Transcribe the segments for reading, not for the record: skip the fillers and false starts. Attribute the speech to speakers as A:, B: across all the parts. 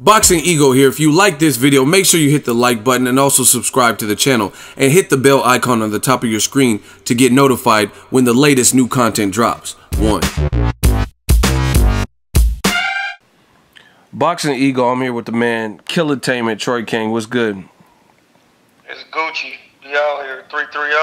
A: Boxing Ego here. If you like this video, make sure you hit the like button and also subscribe to the channel and hit the bell icon on the top of your screen to get notified when the latest new content drops. Boxing Ego, I'm here with the man, Killertainment, Troy King. What's good?
B: It's Gucci. We out here, 330.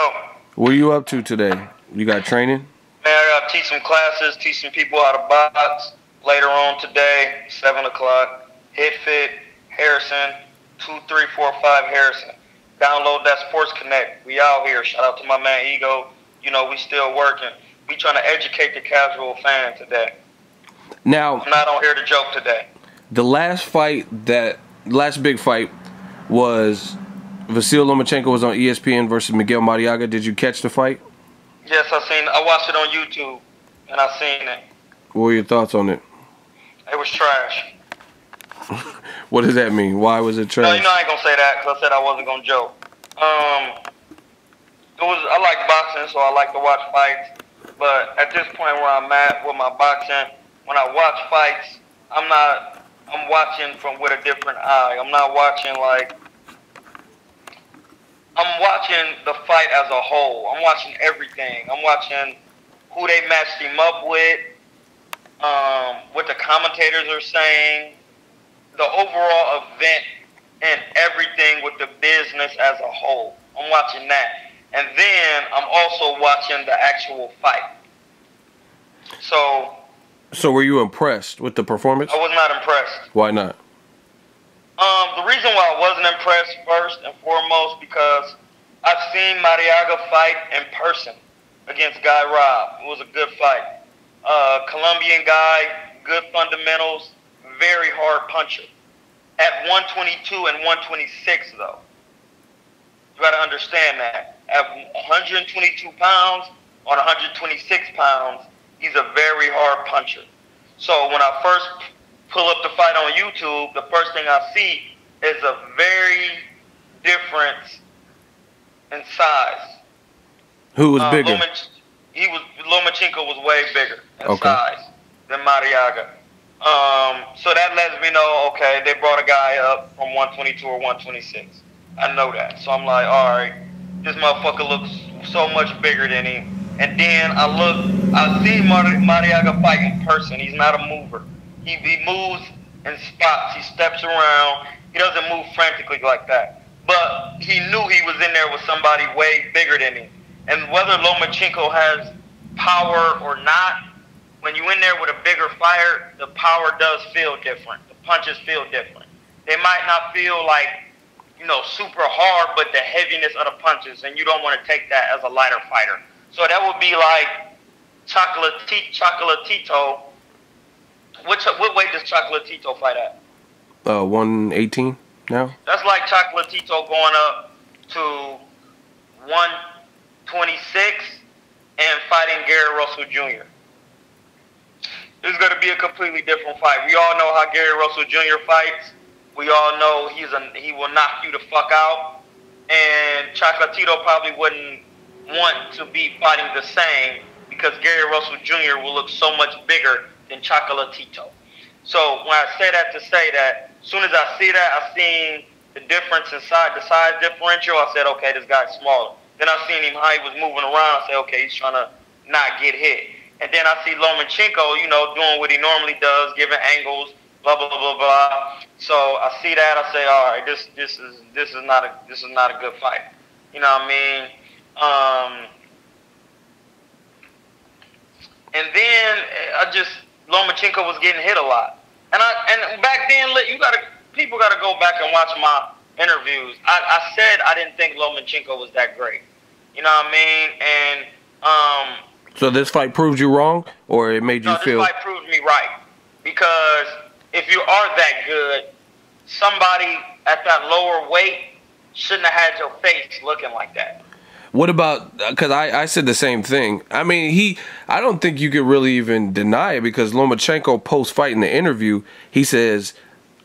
A: What are you up to today? You got training?
B: Man, I got to teach some classes, teach some people how to box. Later on today, 7 o'clock. Hit Fit, Harrison, 23445 Harrison. Download that Sports Connect. We out here. Shout out to my man Ego. You know, we still working. We trying to educate the casual fan today.
A: Now,
B: I'm not on here to joke today.
A: The last big fight was Vasyl Lomachenko was on ESPN versus Miguel Marriaga. Did you catch the fight?
B: Yes, I watched it on YouTube, and I seen it.
A: What were your thoughts on it?
B: It was trash.
A: What does that mean? Why was it trash?
B: No, you know I ain't gonna say that because I said I wasn't gonna joke. I like boxing, so I like to watch fights. But at this point where I'm at with my boxing, when I watch fights, I'm watching with a different eye. I'm not watching I'm watching the fight as a whole. I'm watching everything. I'm watching who they matched him up with, what the commentators are saying, the overall event and everything with the business as a whole. I'm watching that. And then I'm also watching the actual fight. So
A: were you impressed with the performance?
B: I was not impressed.
A: Why not?
B: The reason why I wasn't impressed, first and foremost, because I've seen Marriaga fight in person against Guy Robb. It was a good fight. Colombian guy, good fundamentals, very hard puncher. At 122 and 126, though. You got to understand that. At 122 pounds on 126 pounds, he's a very hard puncher. So when I first pull up the fight on YouTube, the first thing I see is a very difference in size.
A: Who was bigger?
B: Lomachenko was way bigger in size than Marriaga. So that lets me know, okay, they brought a guy up from 122 or 126. I know that. So I'm like, all right, this motherfucker looks so much bigger than him. And then I seen Marriaga fight in person. He's not a mover. He moves in spots. He steps around. He doesn't move frantically like that. But he knew he was in there with somebody way bigger than him. And whether Lomachenko has power or not, when you're in there with a bigger fighter, the power does feel different. The punches feel different. They might not feel like, super hard, but the heaviness of the punches, and you don't want to take that as a lighter fighter. So that would be like Chocolatito. What weight does Chocolatito fight at?
A: 118 now. That's
B: like Chocolatito going up to 126 and fighting Gary Russell Jr. This is going to be a completely different fight. We all know how Gary Russell Jr. fights. We all know he will knock you the fuck out. And Chocolatito probably wouldn't want to be fighting the same because Gary Russell Jr. will look so much bigger than Chocolatito. So when I say that to say that, as soon as I see that, I seen the difference inside, the size differential. I said, okay, this guy's smaller. Then I seen him how he was moving around. I said, okay, he's trying to not get hit. And then I see Lomachenko, doing what he normally does, giving angles, blah blah blah blah blah. So I see that, I say, all right, this is not a good fight. You know what I mean? And then Lomachenko was getting hit a lot. And back then, people gotta go back and watch my interviews. I said I didn't think Lomachenko was that great. You know what I mean? And
A: so this fight proved you wrong, or it made you feel?
B: No, this fight proved me right. Because if you are that good, somebody at that lower weight shouldn't have had your face looking like that.
A: What about, because I said the same thing. I mean, I don't think you could really even deny it because Lomachenko post-fight in the interview, he says,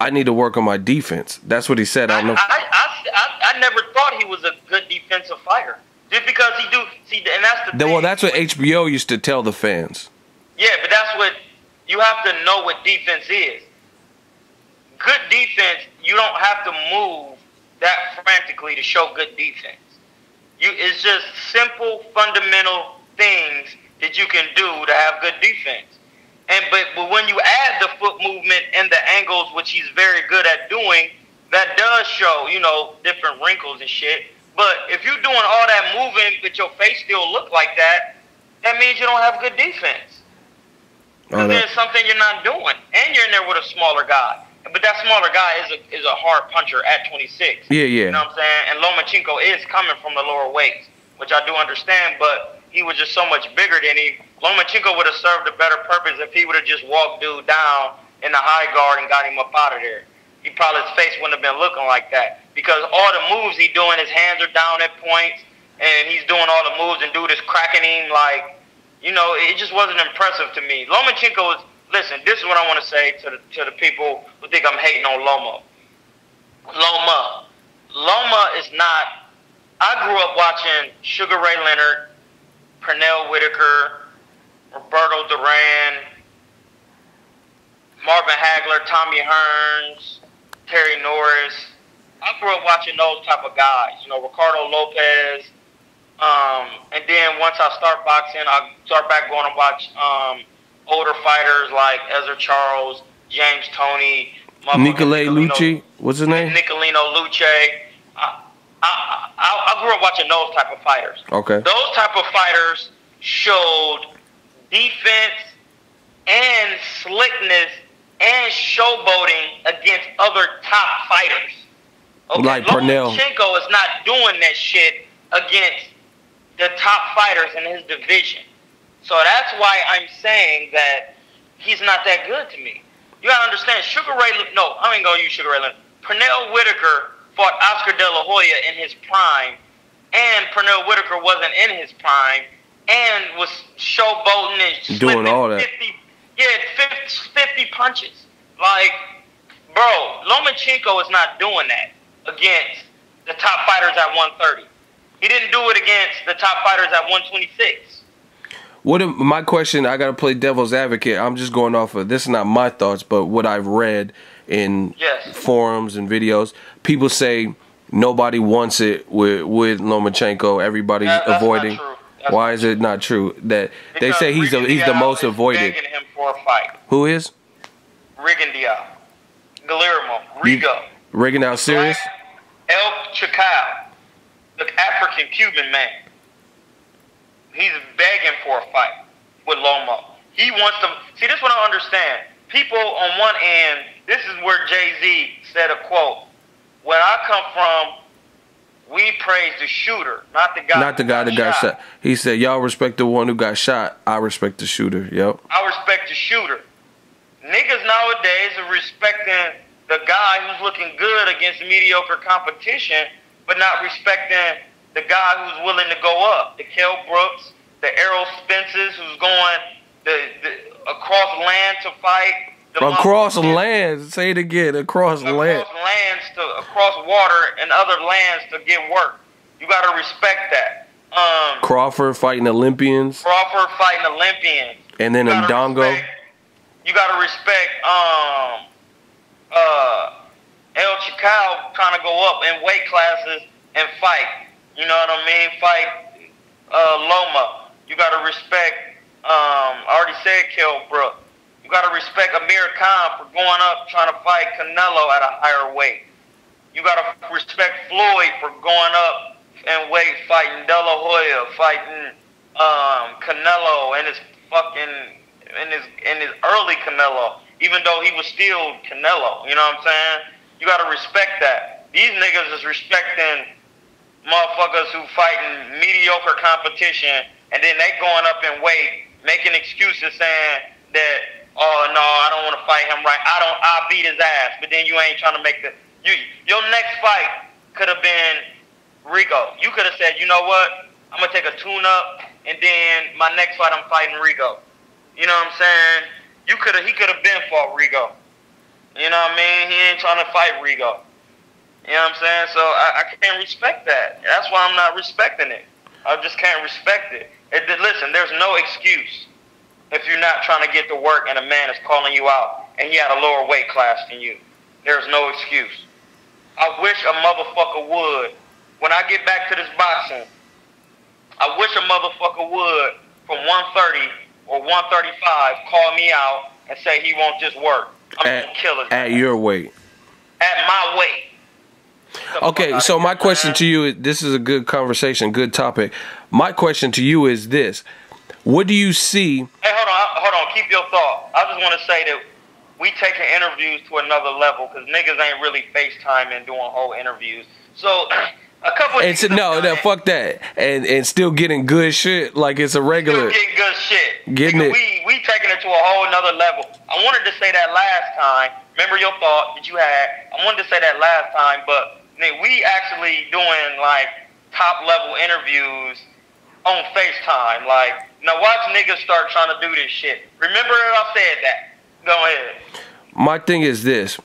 A: I need to work on my defense. That's what he said.
B: I never thought he was a good defensive fighter. Just because he do, see, and that's the thing.
A: Well, that's what HBO used to tell the fans.
B: Yeah, but that's what, you have to know what defense is. good defense, you don't have to move that frantically to show good defense. It's just simple, fundamental things that you can do to have good defense. But when you add the foot movement and the angles, which he's very good at doing, that does show, different wrinkles and shit. But if you're doing all that moving, but your face still look like that, that means you don't have good defense. Because there's something you're not doing, and you're in there with a smaller guy. But that smaller guy is a hard puncher at 26.
A: Yeah.
B: You know what I'm saying? And Lomachenko is coming from the lower weights, which I do understand, but he was just so much bigger than he. Lomachenko would have served a better purpose if he would have just walked dude down in the high guard and got him up out of there. His face wouldn't have been looking like that. Because all the moves he's doing, his hands are down at points, and he's doing all the moves, and dude is cracking him like, it just wasn't impressive to me. Lomachenko is, listen, this is what I want to say to the people who think I'm hating on Loma. Loma is not, I grew up watching Sugar Ray Leonard, Pernell Whitaker, Roberto Duran, Marvin Hagler, Tommy Hearns, Terry Norris. I grew up watching those type of guys, Ricardo Lopez. And then once I start boxing, I start back going to watch older fighters like Ezra Charles, James Toney,
A: Nicolai Lucci. What's his name?
B: Nicolino Lucci. I grew up watching those type of fighters.
A: Okay.
B: Those type of fighters showed defense and slickness and showboating against other top fighters. Okay?
A: Like Pernell.
B: Lomachenko is not doing that shit against the top fighters in his division. So that's why I'm saying that he's not that good to me. You gotta understand, I ain't gonna use Sugar Ray Leonard. Pernell Whitaker fought Oscar De La Hoya in his prime, and Pernell Whitaker wasn't in his prime, and was showboating and
A: doing all that.
B: 50 punches. Like, bro, Lomachenko is not doing that against the top fighters at 130. He didn't do it against the top fighters at 126.
A: My question, I got to play devil's advocate. I'm just going off of, this is not my thoughts, but what I've read in forums and videos. People say nobody wants it with Lomachenko. Everybody's avoiding. Why is it not true? That they say he's the most avoided.
B: Begging him for a fight.
A: Who is?
B: Rigondeaux. Guillermo.
A: Rigondeaux serious?
B: El Chacal, the African-Cuban man. He's begging for a fight with Loma. He wants to. See, this is what I don't understand. People on one end, this is where Jay-Z said a quote. Where I come from, we praise the shooter, not the guy that got shot.
A: He said, y'all respect the one who got shot. I respect the shooter. Yep.
B: I respect the shooter. Niggas nowadays are respecting the guy who's looking good against mediocre competition, but not respecting the guy who's willing to go up. The Kell Brooks, the Errol Spences, who's going across land to fight.
A: Across land. Say it again. Across land.
B: Across water and other lands to get work. You got to respect that.
A: Crawford fighting Olympians.
B: And
A: then Ndongo.
B: You got to respect El Chacal trying to go up in weight classes and fight. You know what I mean? Fight Loma. You got to respect, I already said Kell Brook. You got to respect Amir Khan for going up trying to fight Canelo at a higher weight. You got to respect Floyd for going up and weight fighting De La Hoya, fighting Canelo and his early Canelo, even though he was still Canelo. You know what I'm saying? You got to respect that. These niggas is respecting motherfuckers who fighting mediocre competition, and then they going up in weight, making excuses saying that, oh no, I don't want to fight him right. I'll beat his ass. But then you ain't trying to make your next fight could have been Rigo. You could have said, you know what? I'm gonna take a tune-up, and then my next fight I'm fighting Rigo. You know what I'm saying? He could have been fought Rigo. You know what I mean? He ain't trying to fight Rigo. You know what I'm saying? So I can't respect that. That's why I'm not respecting it. I just can't respect it. Listen, there's no excuse if you're not trying to get to work and a man is calling you out and he had a lower weight class than you. there's no excuse. I wish a motherfucker would. When I get back to this boxing, I wish a motherfucker would, from 130 or 135, call me out and say he won't just work. I'm going to kill his
A: At
B: man.
A: your weight.
B: At my weight.
A: Okay, so my question to you, this is a good conversation, good topic. My question to you is this. What do you see?
B: Hey, hold on. Keep your thought. I just want to say that we taking interviews to another level because niggas ain't really FaceTime and doing whole interviews. So a couple of
A: no, fuck that. And still getting good shit like it's a regular.
B: Still getting good shit.
A: Getting
B: nigga,
A: it.
B: We taking it to a whole another level. I wanted to say that last time. Remember your thought that you had? I wanted to say that last time, but we actually doing like top level interviews on FaceTime. Like, now watch niggas start trying to do this shit. Remember I said that. Go ahead.
A: My thing is this.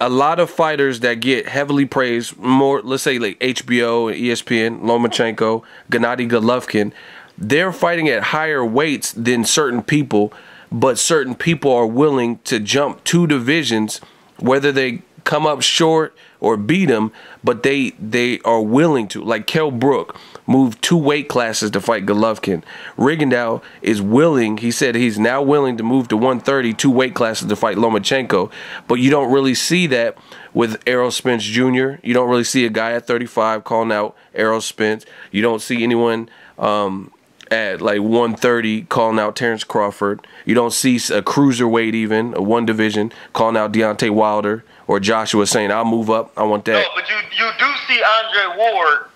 A: A lot of fighters that get heavily praised, more, let's say like HBO and ESPN, Lomachenko, Gennady Golovkin, they're fighting at higher weights than certain people, but certain people are willing to jump 2 divisions, whether they come up short or beat them, but they are willing to. Like Kell Brook moved 2 weight classes to fight Golovkin. Rigondeaux is willing, he said he's now willing to move to 130, 2 weight classes to fight Lomachenko. But you don't really see that with Errol Spence Jr. You don't really see a guy at 35 calling out Errol Spence. You don't see anyone at like 130 calling out Terence Crawford. You don't see a cruiserweight even, a 1 division, calling out Deontay Wilder or Joshua saying, I'll move up, I want that.
B: No, but you do see Andre Ward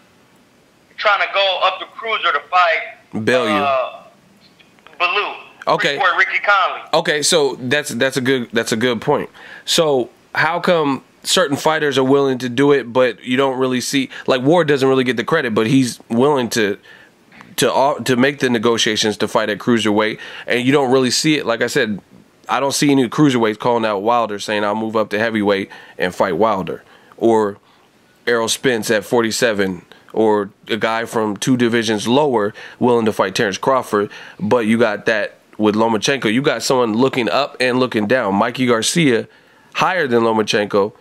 B: trying to go up the cruiser to fight Baloo.
A: Okay.
B: Or Ricky Conley.
A: Okay, so that's a good point. So how come certain fighters are willing to do it, but you don't really see, like Ward doesn't really get the credit, but he's willing to make the negotiations to fight at cruiserweight, and you don't really see it. Like I said, I don't see any cruiserweights calling out Wilder saying I'll move up to heavyweight and fight Wilder, or Errol Spence at 47, or a guy from 2 divisions lower willing to fight Terence Crawford. But you got that with Lomachenko. You got someone looking up and looking down. Mikey Garcia, higher than Lomachenko,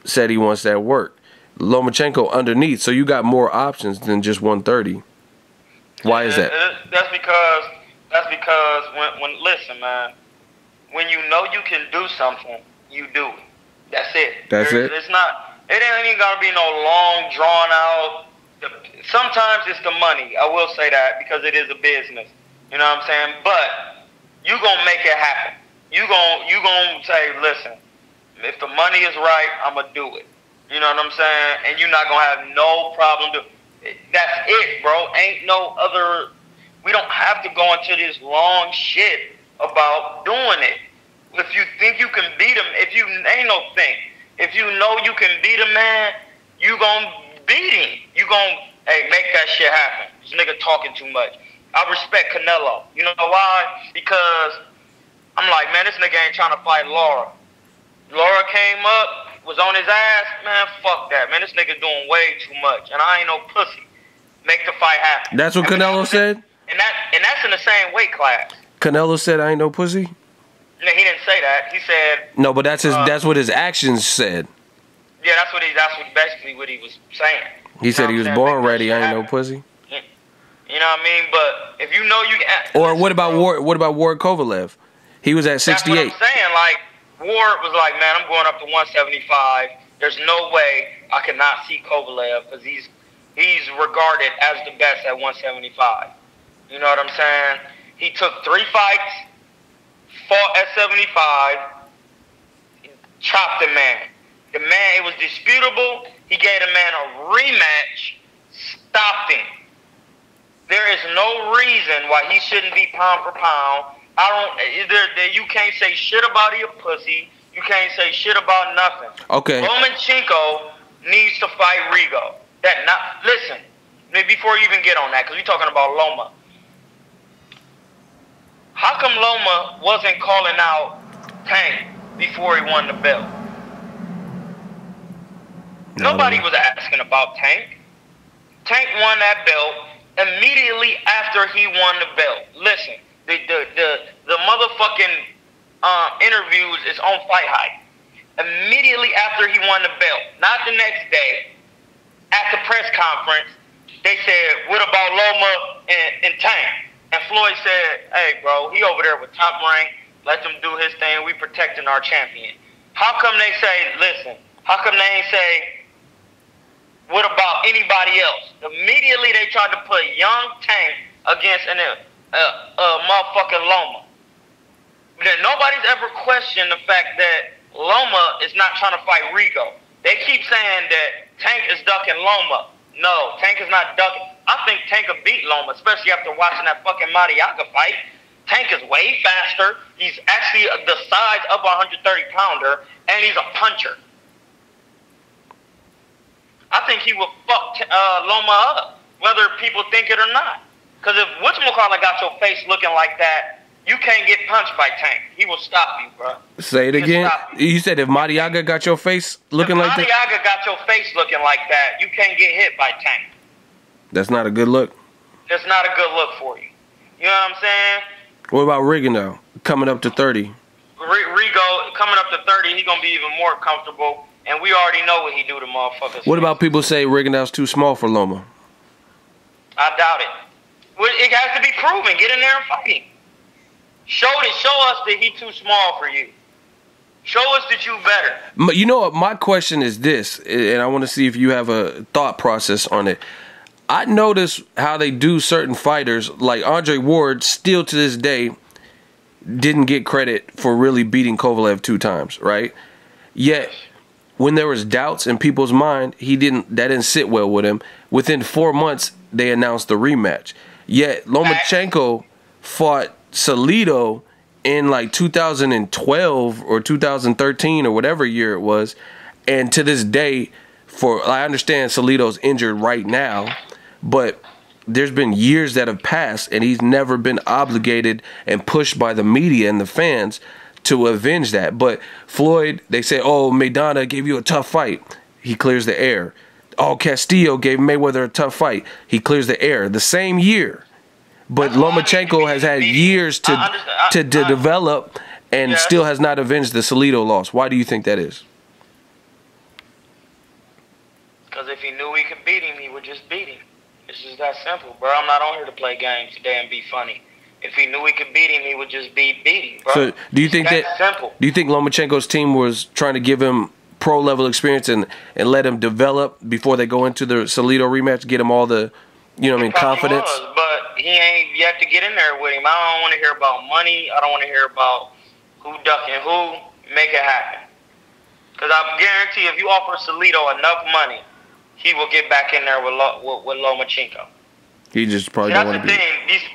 A: said he wants that work. Lomachenko underneath, so you got more options than just 130. Why is that?
B: That's because when listen, man, when you know you can do something, you do it. That's it. It's not. It ain't even gotta be no long, drawn out. Sometimes it's the money. I will say that because it is a business. You know what I'm saying? But you gonna make it happen. You gonna say, listen, if the money is right, I'ma do it. You know what I'm saying? And you're not gonna have no problem doing. That's it, bro. Ain't no other. We don't have to go into this long shit about doing it. If you think you can beat him, if you ain't no thing. If you know you can beat a man, you gonna beat him. You gonna make that shit happen. This nigga talking too much. I respect Canelo. You know why? Because I'm like, man, this nigga ain't trying to fight Laura. Laura came up, was on his ass, man, fuck that, man. This nigga doing way too much, and I ain't no pussy. Make the fight happen.
A: That's what Canelo said?
B: And that's in the same weight class.
A: Canelo said I ain't no pussy?
B: No, he didn't say that. He said... No,
A: but that's what his actions said.
B: Yeah, that's basically what he was saying.
A: He said he was born ready, I ain't no pussy.
B: You know what I mean? But if you know you can...
A: Or what about Ward Kovalev? He was at 68.
B: That's what I'm saying. Like, Ward was like, man, I'm going up to 175. There's no way I cannot see Kovalev because he's regarded as the best at 175. You know what I'm saying? He took 3 fights, fought at 75, chopped the man. The man, it was disputable. He gave the man a rematch, stopped him. There is no reason why he shouldn't be pound for pound. You can't say shit about he a pussy. You can't say shit about nothing.
A: Okay.
B: Lomachenko needs to fight Rigo. Listen, before you even get on that, because we're talking about Loma. How come Loma wasn't calling out Tank before he won the belt? Nobody was asking about Tank. Tank won that belt immediately after he won the belt. Listen, the motherfucking interviews is on Fight Hype. immediately after he won the belt, not the next day, at the press conference, they said, what about Loma and Tank? And Floyd said, hey, bro, he over there with Top Rank. Let them do his thing. We protecting our champion. How come they say, listen, how come they ain't say, what about anybody else? Immediately they tried to put young Tank against motherfucking Loma. Then nobody's ever questioned the fact that Loma is not trying to fight Rigo. They keep saying that Tank is ducking Loma. No, Tank is not ducking. I think Tank will beat Loma, especially after watching that fucking Marriaga fight. Tank is way faster. He's actually the size of a 130-pounder, and he's a puncher. I think he will fuck Loma up, whether people think it or not. Because if whatchamacallit got your face looking like that, you can't get punched by Tank. He will stop you, bro.
A: Say it again. You said if Marriaga got your face looking like that?
B: If Marriaga got your face looking like that, you can't get hit by Tank.
A: That's not a good look?
B: That's not a good look for you. You know what I'm saying?
A: What about Rigondeaux coming up to 30?
B: Rigo coming up to 30, he's going to be even more comfortable. And we already know what he do to motherfuckers.
A: What about people say Rigondeaux's too small for Loma?
B: I doubt it. Well, it has to be proven. Get in there and fight him. Show us that he's too small for you. Show us that you better.
A: You know what? My question is this, and I want to see if you have a thought process on it. I notice how they do certain fighters, like Andre Ward, still to this day, didn't get credit for really beating Kovalev 2 times, right? Yet, when there was doubts in people's mind, that didn't sit well with him. Within 4 months, they announced the rematch. Yet Lomachenko fought Salido in like 2012 or 2013 or whatever year it was, and to this day, I understand Salido's injured right now, but there's been years that have passed, and he's never been obligated and pushed by the media and the fans to avenge that. But Floyd, they say, oh, Maidana gave you a tough fight. He clears the air. Oh, Castillo gave Mayweather a tough fight. He clears the air. The same year. But Lomachenko has had years to develop and still has not avenged the Salido loss. Why do you think that is?
B: Because if he knew he could beat him, he would just beat him. It's just that simple, bro. I'm not on here to play games today and be funny. If he knew he could beat him, he would just beat him, bro. So
A: do you think
B: simple.
A: Do you think Lomachenko's team was trying to give him pro-level experience and let him develop before they go into the Salido rematch, get him all the, confidence?
B: But he ain't yet to get in there with him. I don't want to hear about money. I don't want to hear about who ducking who. Make it happen. Because I guarantee if you offer Salido enough money, he will get back in there with Lomachenko.
A: He just probably don't want to be.
B: That's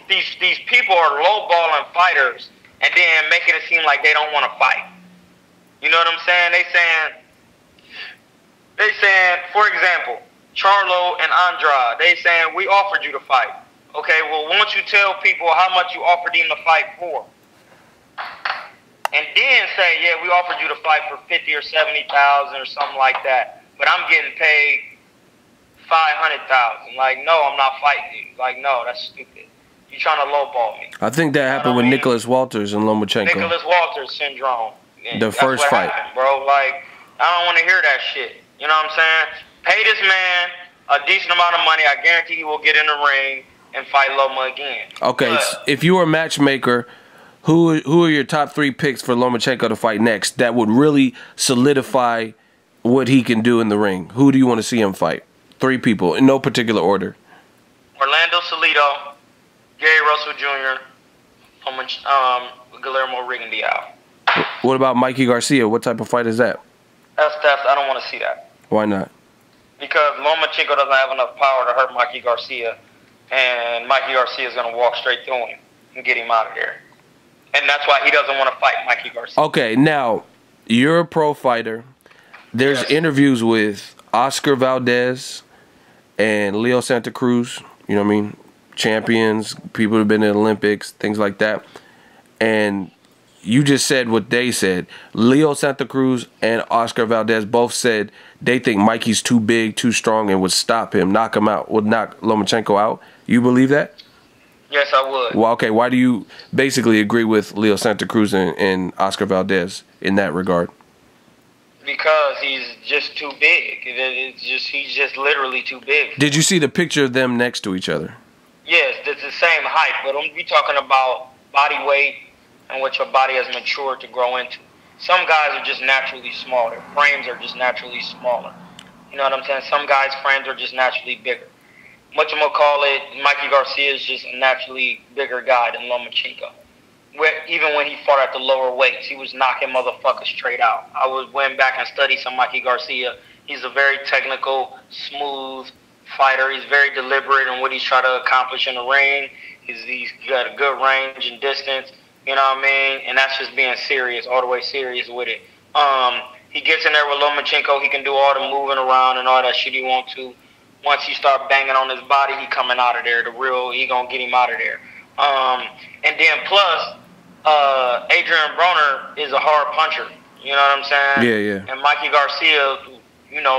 B: the thing. These people are lowballing fighters and then making it seem like they don't want to fight. You know what I'm saying? They saying, for example, Charlo and Andrade, they saying, we offered you to fight. Okay, well, why don't you tell people how much you offered him to fight for? And then say, yeah, we offered you to fight for 50 or 70,000 or something like that, but I'm getting paid 500,000. Like, no, I'm not fighting you. Like, no, that's stupid. You're trying to lowball me.
A: I think that happened with Nicholas Walters and Lomachenko.
B: Nicholas Walters syndrome.
A: The first fight.
B: Happened, bro. Like, I don't want to hear that shit. You know what I'm saying? Pay this man a decent amount of money. I guarantee he will get in the ring and fight Loma again. Okay,
A: but if you were a matchmaker, who are your top 3 picks for Lomachenko to fight next that would really solidify what he can do in the ring? Who do you want to see him fight? 3 people, in no particular order.
B: Orlando Salido, Gary Russell Jr., Guillermo Rigondeaux.
A: What about Mikey Garcia? What type of fight is that?
B: I don't want to see that.
A: Why not?
B: Because Lomachenko doesn't have enough power to hurt Mikey Garcia, and Mikey Garcia is going to walk straight through him and get him out of there. And that's why he doesn't want to fight Mikey Garcia.
A: Okay, now, you're a pro fighter. There's interviews with Oscar Valdez and Leo Santa Cruz, you know what I mean? Champions, people who have been in the Olympics, things like that. And you just said what they said. Leo Santa Cruz and Oscar Valdez both said they think Mikey's too big, too strong, and would stop him, knock him out, would knock Lomachenko out. You believe that?
B: Yes, I would.
A: Well, okay, why do you basically agree with Leo Santa Cruz and Oscar Valdez in that regard?
B: because he's just too big. He's just literally too big.
A: Did you see the picture of them next to each other?
B: Yes, it's the same height, but we're talking about body weight and what your body has matured to grow into. Some guys are just naturally smaller. Their frames are just naturally smaller. You know what I'm saying? Some guys' frames are just naturally bigger. Whatchamacallit, Mikey Garcia is just a naturally bigger guy than Lomachenko. Even when he fought at the lower weights, he was knocking motherfuckers straight out. Went back and studied some Mikey Garcia. He's a very technical, smooth fighter. He's very deliberate in what he's trying to accomplish in the ring. He's got a good range and distance. You know what I mean? And that's just being serious, all the way serious with it. He gets in there with Lomachenko. He can do all the moving around and all that shit he wants to. Once you start banging on his body, he coming out of there. He gonna get him out of there. And then plus, Adrien Broner is a hard puncher. You know what I'm saying?
A: Yeah, yeah.
B: And Mikey Garcia,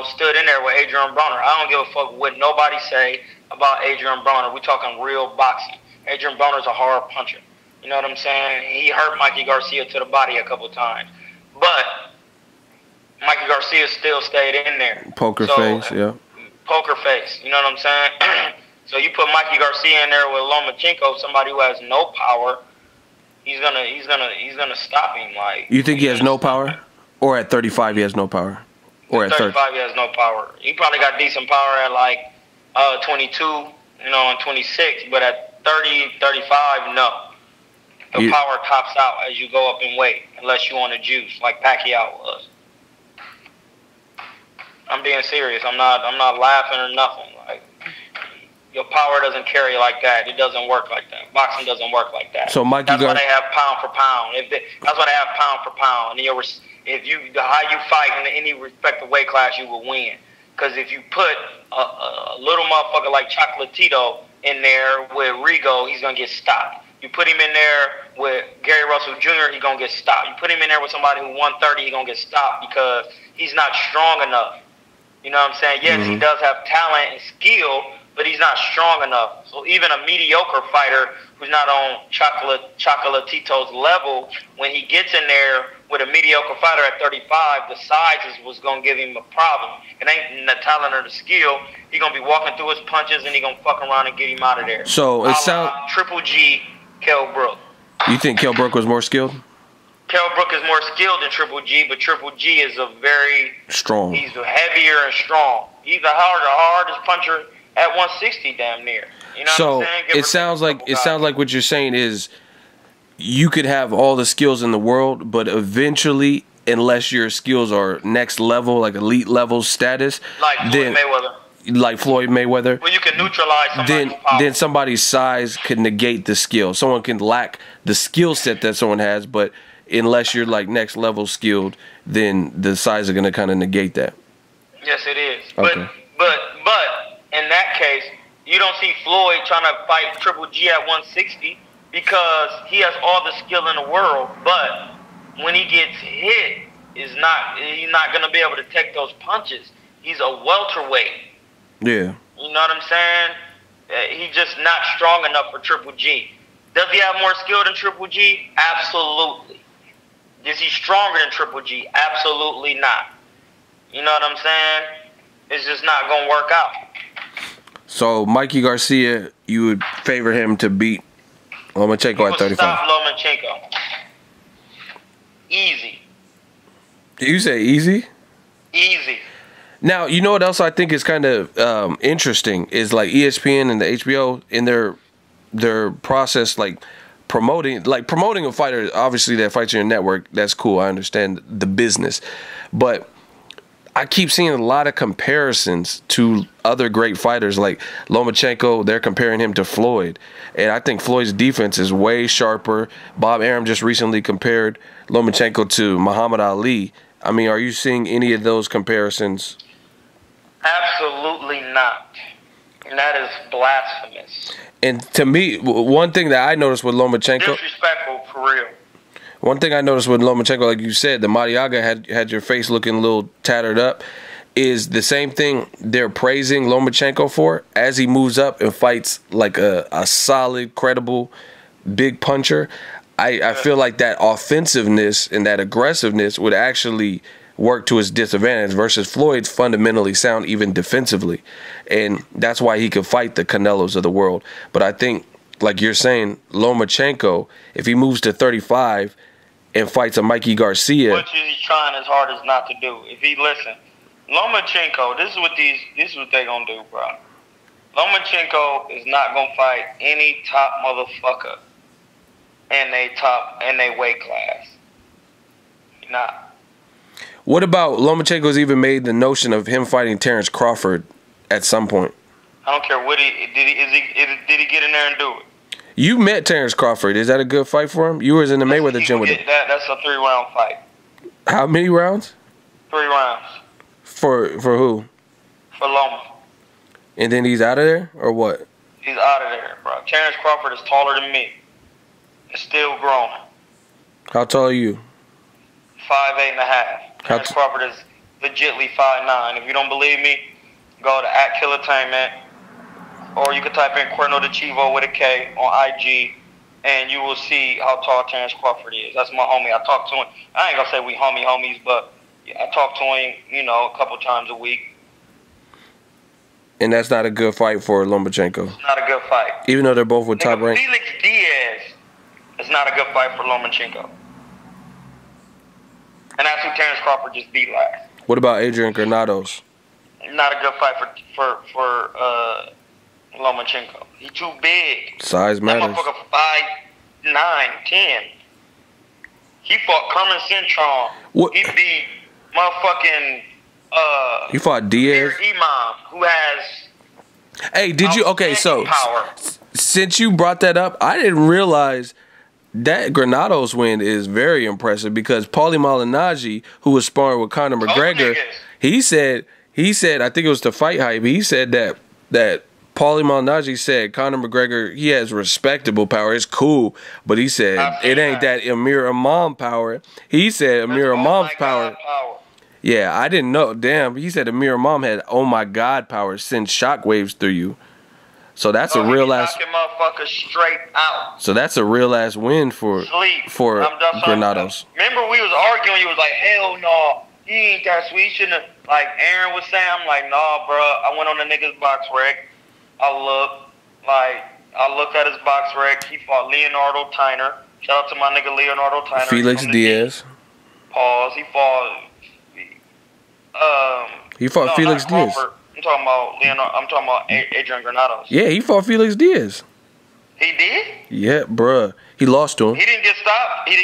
B: stood in there with Adrien Broner. I don't give a fuck what nobody say about Adrien Broner. We talking real boxing. Adrien Broner's a hard puncher. You know what I'm saying? He hurt Mikey Garcia to the body a couple times. But Mikey Garcia still stayed in there.
A: Poker face, yeah.
B: Poker face, you know what I'm saying? So you put Mikey Garcia in there with Lomachenko, somebody who has no power, he's gonna stop him. Like,
A: you think he has no power? Or at 35 he has no power? Or at
B: 35 he has no power. He probably got decent power at like 22, and 26, but at 30, 35, no. The power tops out as you go up in weight, unless you want to juice like Pacquiao was. I'm being serious. I'm not laughing or nothing. Like, your power doesn't carry like that. It doesn't work like that. Boxing doesn't work like that.
A: So Mikey,
B: that's why they have pound for pound. That's why they have pound for pound. And the higher you fight in any respective weight class, you will win. Because if you put a little motherfucker like Chocolatito in there with Rigo, he's gonna get stopped. You put him in there with Gary Russell Jr., he's gonna get stopped. You put him in there with somebody who 130, he's gonna get stopped because he's not strong enough. You know what I'm saying? Yes, he does have talent and skill, but he's not strong enough. So even a mediocre fighter who's not on Chocolatito's level, when he gets in there with a mediocre fighter at 35, the size is what's going to give him a problem. It ain't the talent or the skill. He's going to be walking through his punches, and he's going to fuck around and get him out of there.
A: So it sounds...
B: Triple G, Kell Brook.
A: You think Kell Brook was more skilled?
B: Kell Brook is more skilled than Triple G, but Triple G is a very...
A: strong.
B: He's heavier and strong. He's the hardest puncher at 160 damn near. You know what I'm saying?
A: It sounds like what you're saying is you could have all the skills in the world, but eventually, unless your skills are next level, like elite level status, like Floyd Mayweather,
B: well, you can neutralize somebody's power.
A: Then somebody's size could negate the skill. Someone can lack the skill set that someone has, but unless you're like next level skilled, then the size are gonna kind of negate that.
B: Yes, it is.
A: Okay.
B: But in that case, you don't see Floyd trying to fight Triple G at 160 because he has all the skill in the world. But when he gets hit, he's not gonna be able to take those punches. He's a welterweight.
A: Yeah.
B: You know what I'm saying? He's just not strong enough for Triple G. Does he have more skill than Triple G? Absolutely. Is he stronger than Triple G? Absolutely not. You know what I'm saying? It's just not going to work out.
A: So, Mikey Garcia, you would favor him to beat Lomachenko at 35?
B: Stop Lomachenko. Easy.
A: Did you say easy?
B: Easy.
A: Now, you know what else I think is kind of interesting is like ESPN and the HBO in their process, like promoting a fighter, obviously that fights in your network, that's cool. I understand the business. But I keep seeing a lot of comparisons to other great fighters like Lomachenko. They're comparing him to Floyd. And I think Floyd's defense is way sharper. Bob Arum just recently compared Lomachenko to Muhammad Ali. I mean, are you seeing any of those comparisons?
B: Absolutely not. And that is blasphemous.
A: And to me, one thing that I noticed with Lomachenko...
B: disrespectful, for real.
A: One thing I noticed with Lomachenko, like you said, the Marriaga had your face looking a little tattered up, is the same thing they're praising Lomachenko for as he moves up and fights like a solid, credible, big puncher. I feel like that offensiveness and that aggressiveness would actually work to his disadvantage versus Floyd's fundamentally sound even defensively. And that's why he could fight the Canelos of the world. But I think, like you're saying, Lomachenko, if he moves to 35 and fights a Mikey Garcia.
B: Which he's trying as hard as not to do. If he listen, Lomachenko, this is what they gonna do, bro. Lomachenko is not gonna fight any top motherfucker in they weight class. Nah.
A: What about Lomachenko's even made the notion of him fighting Terence Crawford at some point?
B: I don't care what did he get in there and do it?
A: You met Terence Crawford. Is that a good fight for him? You was in the Mayweather gym with him.
B: That's a 3-round fight.
A: How many rounds?
B: 3 rounds.
A: For who?
B: For Loma.
A: And then he's out of there, or what?
B: He's out of there, bro. Terence Crawford is taller than me. It's still growing.
A: How tall are you?
B: 5'8.5". Terence Crawford is legitly 5'9". If you don't believe me, go to @Killertainment, or you can type in Cuerno de Chivo with a K on IG, and you will see how tall Terence Crawford is. That's my homie. I talk to him. I ain't gonna say we homies, but I talk to him, a couple times a week.
A: And that's not a good fight for Lomachenko.
B: It's not a good fight.
A: Even though they're both with top rank.
B: Felix Diaz is not a good fight for Lomachenko. And that's who Terence Crawford just beat last.
A: What about Adrien Granados?
B: Not a good fight for Lomachenko. He's too big.
A: Size matters.
B: That motherfucker 5'9", 10. He fought Kermit Cintron.
A: What?
B: He beat motherfucking
A: You fought Diaz?
B: Imam, who has
A: Hey, did you? Okay, so
B: power.
A: Since you brought that up, I didn't realize that Granados win is very impressive because Paulie Malignaggi, who was sparring with Conor McGregor, he said, I think it was the Fight Hype, he said that Paulie Malignaggi said Conor McGregor, he has respectable power, it's cool, but he said it ain't that Amir Imam power. He said Amir Imam's power. Yeah, I didn't know. Damn, he said Amir Imam had oh my God power, send shockwaves through you. So that's a real ass.
B: Motherfucker straight out.
A: So that's a real ass win for Granados.
B: Remember we was arguing. You was like, hell no, he ain't that sweet. Shouldn't have. Like Aaron was saying, I'm like, nah, bro. I went on the nigga's box rec. I looked at his box rec. He fought Leonardo Tyner. Shout out to my nigga Leonardo Tyner.
A: Felix Diaz.
B: Pause. He fought.
A: Felix Diaz.
B: I'm talking about Adrien Granados.
A: Yeah, he fought Felix Diaz.
B: He did?
A: Yeah, bruh. He lost to him.
B: He didn't get stopped? He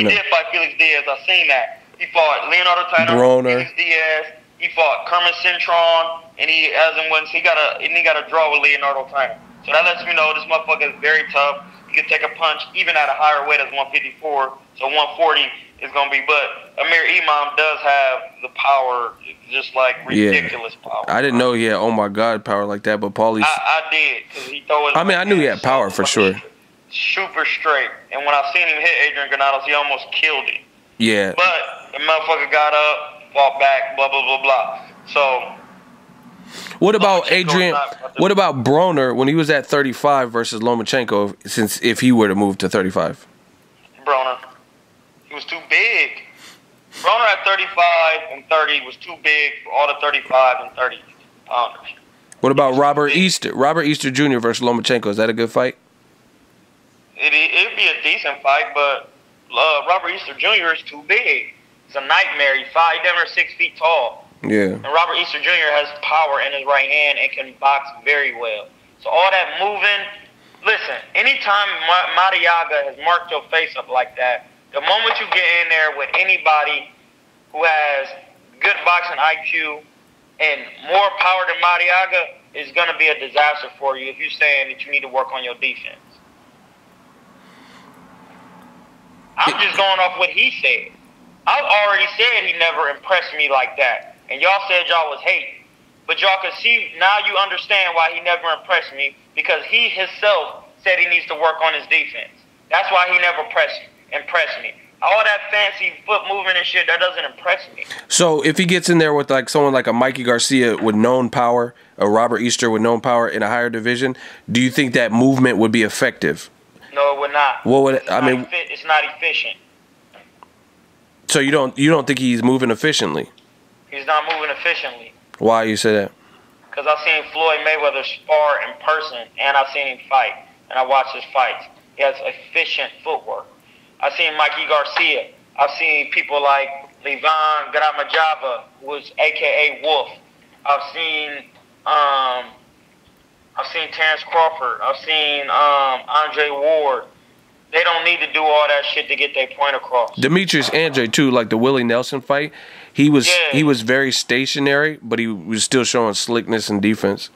B: did fight Felix Diaz. I seen that. He fought Leonardo Tyner,
A: Broner.
B: Felix Diaz. He fought Kermit Cintron, and he hasn't won. He got a draw with Leonardo Tyner. So that lets me know this motherfucker is very tough. He can take a punch even at a higher weight as 154. So 140 is gonna be. But Amir Imam does have the power, just like ridiculous power.
A: I didn't know he had oh my God power like that, but Paulie's.
B: I did because he throw his.
A: I mean, I knew he had power for sure.
B: Super straight, and when I seen him hit Adrien Granados, he almost killed him.
A: Yeah.
B: But the motherfucker got up, fought back, blah blah blah blah. So.
A: What about Adrien? What about Broner when he was at 35 versus Lomachenko? If he were to move to 35.
B: Broner, he was too big. Broner at 35 and 30 was too big for all the 35 and 30 pounders.
A: What about Robert Easter? Robert Easter Jr. versus Lomachenko. Is that a good fight?
B: It'd be a decent fight, but Robert Easter Jr. is too big. It's a nightmare. He's 6 feet tall.
A: Yeah.
B: And Robert Easter Jr. has power in his right hand and can box very well. So all that moving, listen, anytime Marriaga has marked your face up like that, the moment you get in there with anybody who has good boxing IQ and more power than Marriaga, is going to be a disaster for you if you're saying that you need to work on your defense. I'm just going off what he said. I already said he never impressed me like that. And y'all said y'all was hate. But y'all can see, now you understand why he never impressed me, because he himself said he needs to work on his defense. That's why he never impressed me. All that fancy foot movement and shit, that doesn't impress me.
A: So if he gets in there with like someone like a Mikey Garcia with known power, a Robert Easter with known power in a higher division, do you think that movement would be effective?
B: No, it would not.
A: What would
B: it's not efficient.
A: So you don't think he's moving efficiently?
B: He's not moving efficiently.
A: Why you say that?
B: Because I've seen Floyd Mayweather spar in person, and I've seen him fight, and I watched his fights. He has efficient footwork. I've seen Mikey Garcia. I've seen people like Levan Gramajava, who's AKA Wolf. I've seen Terence Crawford. I've seen Andre Ward. They don't need to do all that shit to get their point across.
A: Demetrius Andre too, like the Willie Nelson fight. He was very stationary, but he was still showing slickness and defense.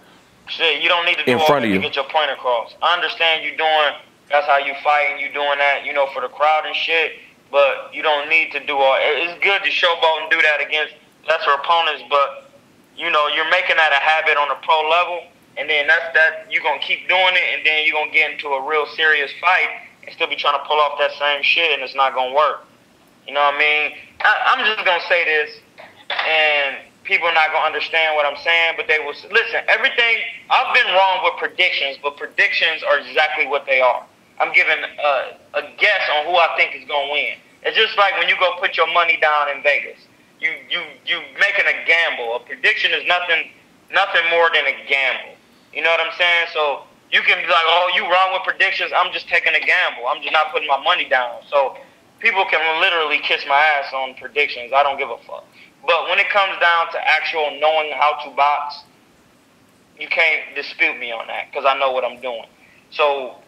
B: Shit, you don't need to do all that to get your point across. I understand you doing. That's how you fight, and you doing that, you know, for the crowd and shit. But you don't need to do all. It's good to showboat and do that against lesser opponents, but you know you're making that a habit on a pro level, and then that you're gonna keep doing it, and then you're gonna get into a real serious fight and still be trying to pull off that same shit, and it's not gonna work. You know what I mean? I'm just gonna say this, and people are not gonna understand what I'm saying, but they will listen. Everything I've been wrong with predictions, but predictions are exactly what they are. I'm giving a guess on who I think is gonna win. It's just like when you go put your money down in Vegas. You making a gamble. A prediction is nothing more than a gamble. You know what I'm saying? So you can be like, oh, you wrong with predictions. I'm just taking a gamble. I'm just not putting my money down. So people can literally kiss my ass on predictions. I don't give a fuck. But when it comes down to actual knowing how to box, you can't dispute me on that because I know what I'm doing. So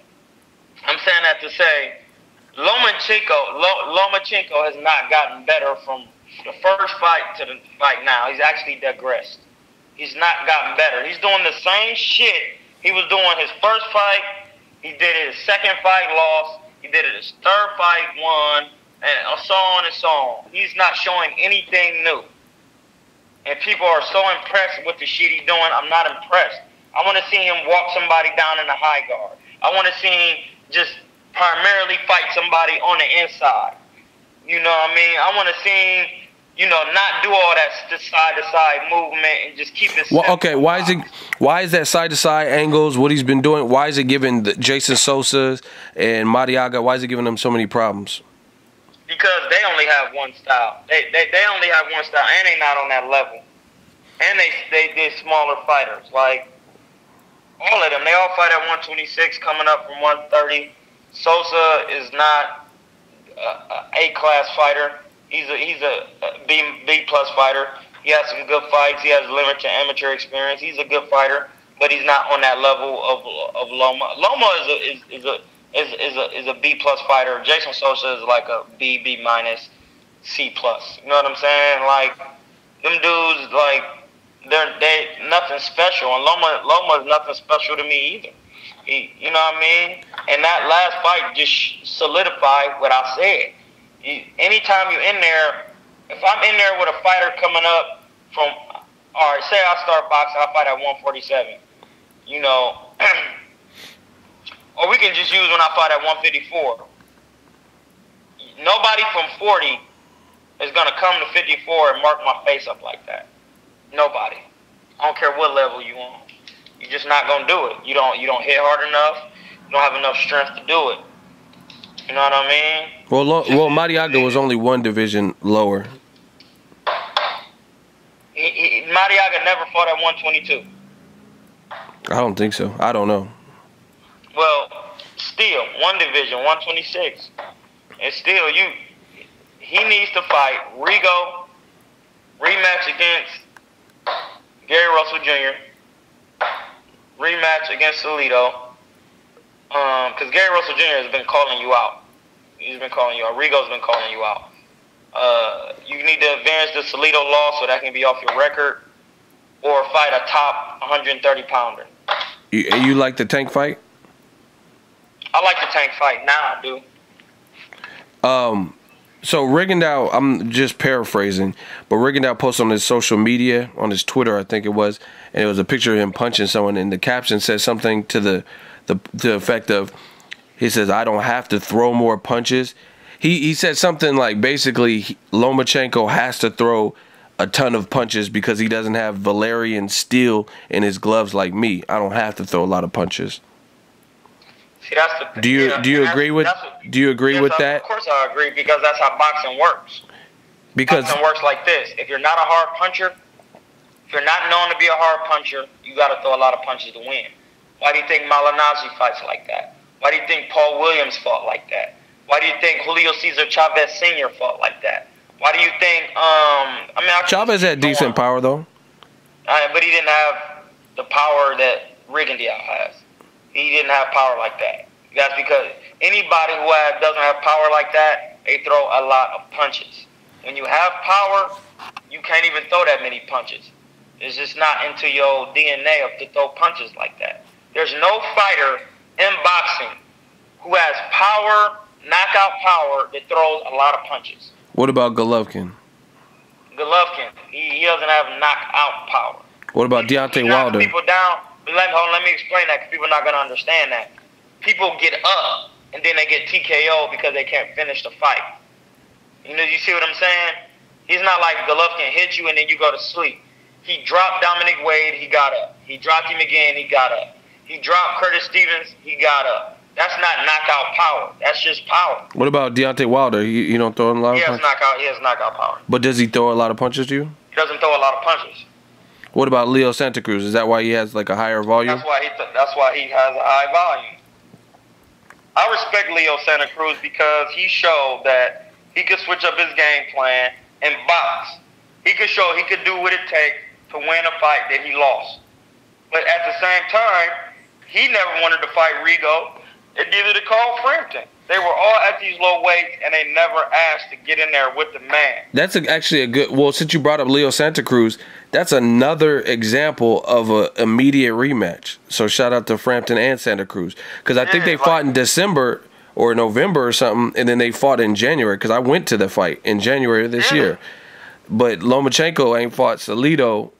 B: I'm saying that to say Lomachenko has not gotten better from the first fight to the fight now. He's actually digressed. He's not gotten better. He's doing the same shit he was doing his first fight. He did it his second fight, lost. He did it his third fight, won, and so on and so on. He's not showing anything new. And people are so impressed with the shit he's doing. I'm not impressed. I want to see him walk somebody down in the high guard. I want to see him just primarily fight somebody on the inside. You know what I mean? I want to see him, you know, not do all that side-to-side movement and just keep it.
A: Well, okay, why is that side-to-side angles, what he's been doing, why is it giving Jason Sosa and Marriaga, why is it giving them so many problems?
B: Because they only have one style. They only have one style, and they not on that level. And they're smaller fighters. Like, all of them. They all fight at 126, coming up from 130. Sosa is not a A-class fighter. He's a B-plus fighter. He has some good fights. He has limited amateur experience. He's a good fighter, but he's not on that level of Loma. Loma is a B-plus fighter. Jason Sosa is like a B minus, C-plus. You know what I'm saying? Like, them dudes, like, they nothing special. And Loma is nothing special to me either. You know what I mean? And that last fight just solidified what I said. Anytime you're in there, if I'm in there with a fighter coming up from, all right, say I start boxing, I fight at 147, you know, or we can just use when I fight at 154. Nobody from 40 is going to come to 54 and mark my face up like that. Nobody. I don't care what level you on. You're just not going to do it. You don't hit hard enough. You don't have enough strength to do it. You know what I mean?
A: Well, Marriaga was only one division lower.
B: Marriaga never fought at 122.
A: I don't think so. I don't know.
B: Well, still, one division, 126. And still, he needs to fight Rigo, rematch against Gary Russell Jr., rematch against Salido. Because Gary Russell Jr. has been calling you out. He's been calling you out. Rigo's been calling you out. You need to avenge the Salido loss so that can be off your record, or fight a top 130-pounder.
A: You like the tank fight?
B: I like the tank fight. Now I do.
A: So Rigondeaux, I'm just paraphrasing, but Rigondeaux posted on his social media, on his Twitter, I think it was, and it was a picture of him punching someone, and the caption said something to the effect of, he says, I don't have to throw more punches. He said something like, basically, Lomachenko has to throw a ton of punches because he doesn't have Valerian steel in his gloves like me. I don't have to throw a lot of punches.
B: See, that's the,
A: do you agree with that?
B: Of course I agree, because that's how boxing works.
A: Because
B: boxing works like this. If you're not a hard puncher, if you're not known to be a hard puncher, you got to throw a lot of punches to win. Why do you think Malignaggi fights like that? Why do you think Paul Williams fought like that? Why do you think Julio Cesar Chavez Sr. fought like that? Why do you think,
A: Chavez had decent power, though.
B: But he didn't have the power that Rigondeaux has. He didn't have power like that. That's because anybody who doesn't have power like that, they throw a lot of punches. When you have power, you can't even throw that many punches. It's just not into your DNA to throw punches like that. There's no fighter in boxing who has power, knockout power, that throws a lot of punches.
A: What about Golovkin?
B: Golovkin, he doesn't have knockout power.
A: What about Deontay Wilder?
B: People down. Let me explain that, because people are not going to understand that. People get up and then they get TKO because they can't finish the fight. You see what I'm saying? He's not like Golovkin hit you and then you go to sleep. He dropped Dominic Wade, he got up. He dropped him again, he got up. He dropped Curtis Stevens, he got up. That's not knockout power. That's just power. What about Deontay Wilder? He don't throw a lot of punches? He has knockout power. But does he throw a lot of punches to you? He doesn't throw a lot of punches. What about Leo Santa Cruz? Is that why he has like a higher volume? That's why he has a high volume. I respect Leo Santa Cruz because he showed that he could switch up his game plan and box. He could show he could do what it takes to win a fight that he lost. But at the same time, he never wanted to fight Rigo, and neither did Carl Frampton. They were all at these low weights, and they never asked to get in there with the man. That's actually a good... Well, since you brought up Leo Santa Cruz, that's another example of an immediate rematch. So shout out to Frampton and Santa Cruz. Because I think they fought in December or November or something, and then they fought in January, because I went to the fight in January of this year. But Lomachenko ain't fought Salido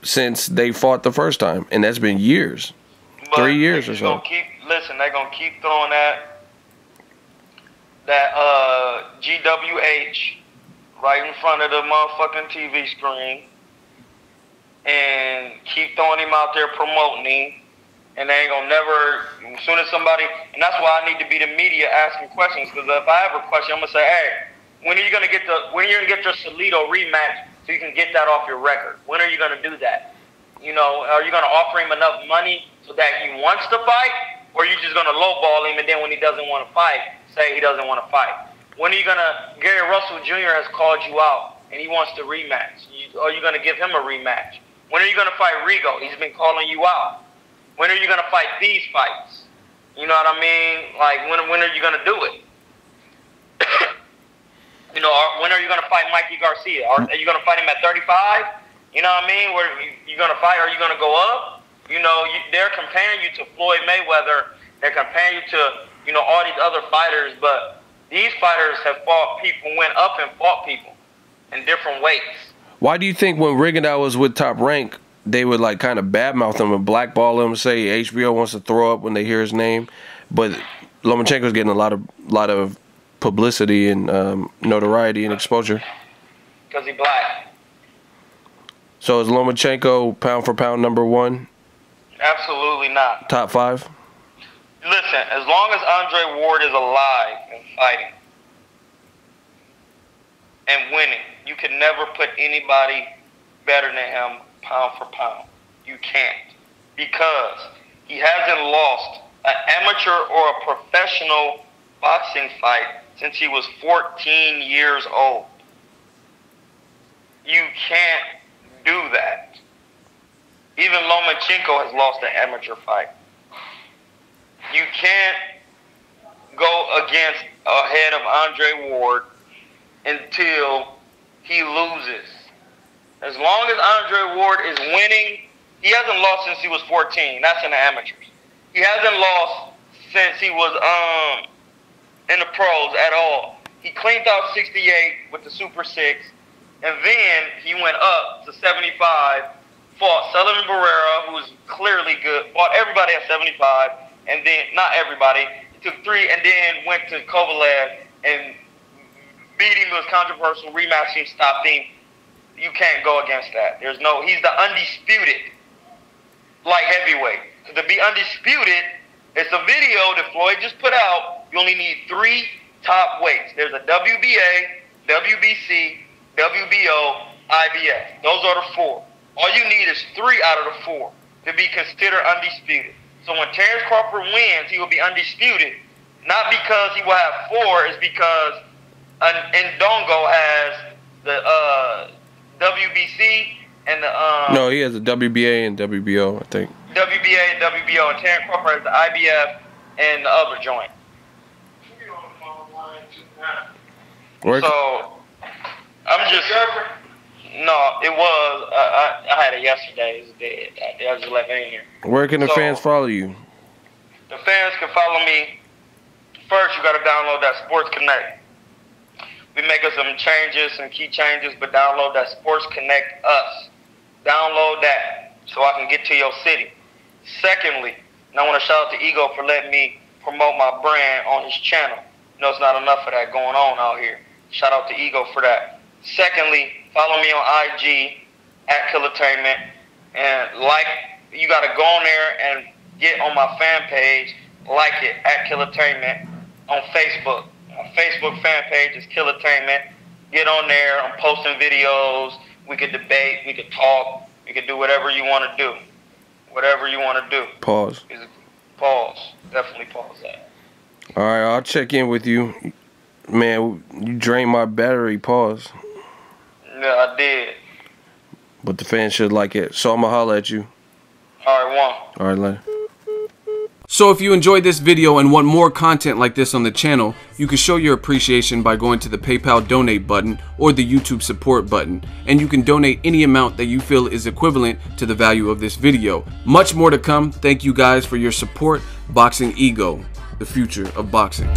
B: since they fought the first time, and that's been years. But 3 years or so. They're going to keep throwing that GWH right in front of the motherfucking TV screen and keep throwing him out there promoting him, and they ain't going to never, as soon as somebody, and that's why I need to be the media asking questions, because if I have a question, I'm going to say, hey, when are you going to get your Salido rematch so you can get that off your record? When are you going to do that? Are you going to offer him enough money so that he wants to fight, or are you just going to lowball him and then when he doesn't want to fight, say he doesn't want to fight? When are you going to... Gary Russell Jr. has called you out and he wants to rematch. Are you going to give him a rematch? When are you going to fight Rigo? He's been calling you out. When are you going to fight these fights? You know what I mean? Like, when are you going to do it? When are you going to fight Mikey Garcia? Are you going to fight him at 35? You know what I mean? Where you going to fight? Are you going to go up? They're comparing you to Floyd Mayweather. They're comparing you to, all these other fighters. But these fighters have fought people, went up and fought people in different weights. Why do you think when Rigondeaux was with Top Rank, they would like kind of badmouth him and blackball him, say HBO wants to throw up when they hear his name? But Lomachenko's getting a lot of publicity and notoriety and exposure. Because he's black. So is Lomachenko pound for pound number one? Absolutely not. Top 5? Listen, as long as Andre Ward is alive and fighting and winning, you can never put anybody better than him pound for pound. You can't. Because he hasn't lost an amateur or a professional boxing fight since he was 14 years old. You can't do that. Even Lomachenko has lost an amateur fight. You can't go against ahead of Andre Ward until he loses. As long as Andre Ward is winning, he hasn't lost since he was 14. That's in the amateurs. He hasn't lost since he was in the pros at all. He cleaned out 68 with the Super 6, and then he went up to 75, fought Sullivan Barrera, who was clearly good, fought everybody at 75, and then, not everybody, he took 3, and then went to Kovalev and beat him. It was controversial, rematched him, stopped him. You can't go against that. He's the undisputed light heavyweight. To be undisputed, it's a video that Floyd just put out. You only need 3 top weights. There's a WBA, WBC, WBO, IBF. Those are the 4. All you need is 3 out of the 4 to be considered undisputed. So when Terence Crawford wins, he will be undisputed. Not because he will have 4, it's because Ndongo has the WBC and the
A: no, he has the WBA and WBO, I think.
B: WBA and WBO, and Terence Crawford has the IBF and the other joint. So I'm just no, it was I had it yesterday. It's dead. I just left it in here.
A: Where can the fans follow you?
B: The fans can follow me. First, you got to download that Sports Connect. We making some changes, some key changes, but download that Sports Connect Us. Download that so I can get to your city. Secondly, and I want to shout out to Ego for letting me promote my brand on his channel. You know, it's not enough of that going on out here. Shout out to Ego for that. Secondly, follow me on IG at Killertainment, and you got to go on there and get on my fan page, like it at Killertainment on Facebook. My Facebook fan page is Killertainment. Get on there. I'm posting videos. We could debate. We could talk. We could do whatever you want to do. Whatever you want to do.
A: Pause.
B: Pause. Definitely pause that.
A: All right, I'll check in with you. Man, you drained my battery. Pause.
B: Yeah, I did.
A: But the fans should like it. So I'm going to holler at you.
B: All right, one.
A: All right, later.
C: So if you enjoyed this video and want more content like this on the channel, you can show your appreciation by going to the PayPal donate button or the YouTube support button, and you can donate any amount that you feel is equivalent to the value of this video. Much more to come. Thank you guys for your support. Boxing Ego, the future of boxing.